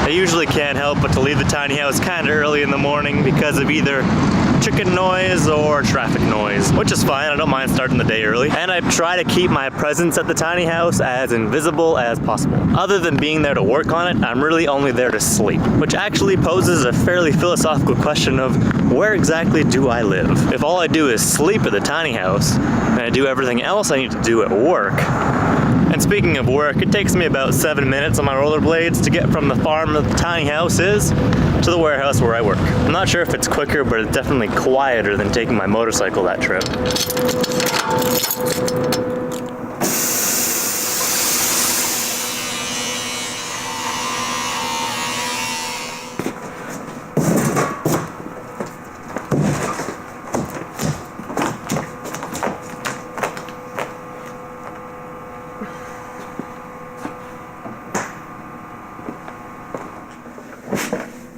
I usually can't help but to leave the tiny house kind of early in the morning because of either chicken noise or traffic noise, which is fine. I don't mind starting the day early. And I try to keep my presence at the tiny house as invisible as possible. Other than being there to work on it, I'm really only there to sleep, which actually poses a fairly philosophical question of where exactly do I live? If all I do is sleep at the tiny house and I do everything else I need to do at work. And speaking of work, it takes me about 7 minutes on my rollerblades to get from the farm that the tiny house is to the warehouse where I work. I'm not sure if it's quicker, but it's definitely quieter than taking my motorcycle that trip.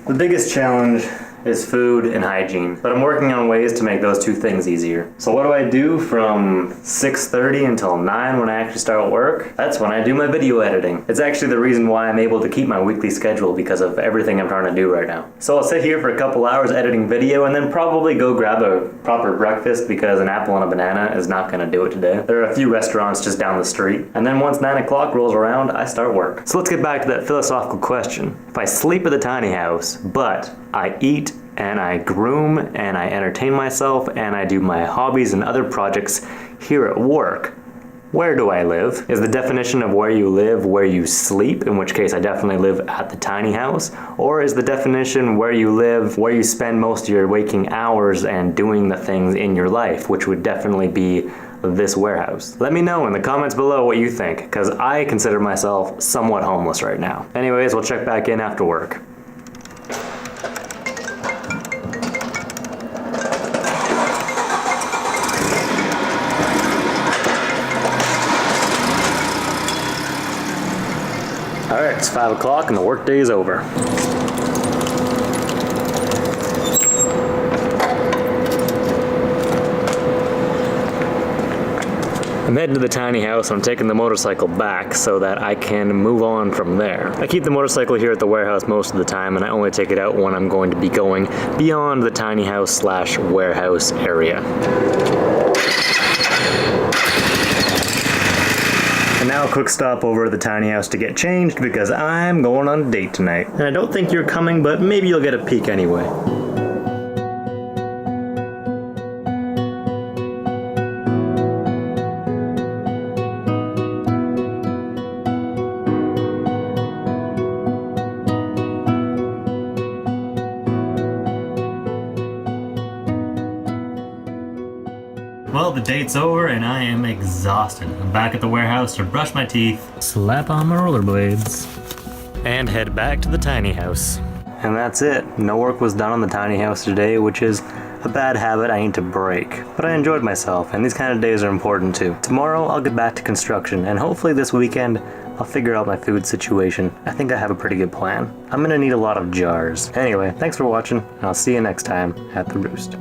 The biggest challenge is food and hygiene, but I'm working on ways to make those two things easier. So what do I do from 6:30 until 9 when I actually start work? That's when I do my video editing. It's actually the reason why I'm able to keep my weekly schedule because of everything I'm trying to do right now. So I'll sit here for a couple hours editing video and then probably go grab a proper breakfast because an apple and a banana is not gonna do it today. There are a few restaurants just down the street. And then once 9 o'clock rolls around, I start work. So let's get back to that philosophical question. If I sleep at the tiny house, but I eat and I groom and I entertain myself and I do my hobbies and other projects here at work, where do I live? Is the definition of where you live where you sleep, in which case I definitely live at the tiny house? Or is the definition where you live where you spend most of your waking hours and doing the things in your life, which would definitely be this warehouse? Let me know in the comments below what you think, because I consider myself somewhat homeless right now. Anyways, we'll check back in after work. Alright, it's 5 o'clock and the workday is over. I'm heading to the tiny house and I'm taking the motorcycle back so that I can move on from there. I keep the motorcycle here at the warehouse most of the time and I only take it out when I'm going to be going beyond the tiny house / warehouse area. And now a quick stop over at the tiny house to get changed because I'm going on a date tonight. And I don't think you're coming, but maybe you'll get a peek anyway. Well, the date's over and I am exhausted. I'm back at the warehouse to brush my teeth, slap on my rollerblades, and head back to the tiny house. And that's it. No work was done on the tiny house today, which is a bad habit I need to break. But I enjoyed myself, and these kind of days are important too. Tomorrow I'll get back to construction, and hopefully this weekend I'll figure out my food situation. I think I have a pretty good plan. I'm gonna need a lot of jars. Anyway, thanks for watching, and I'll see you next time at the Roost.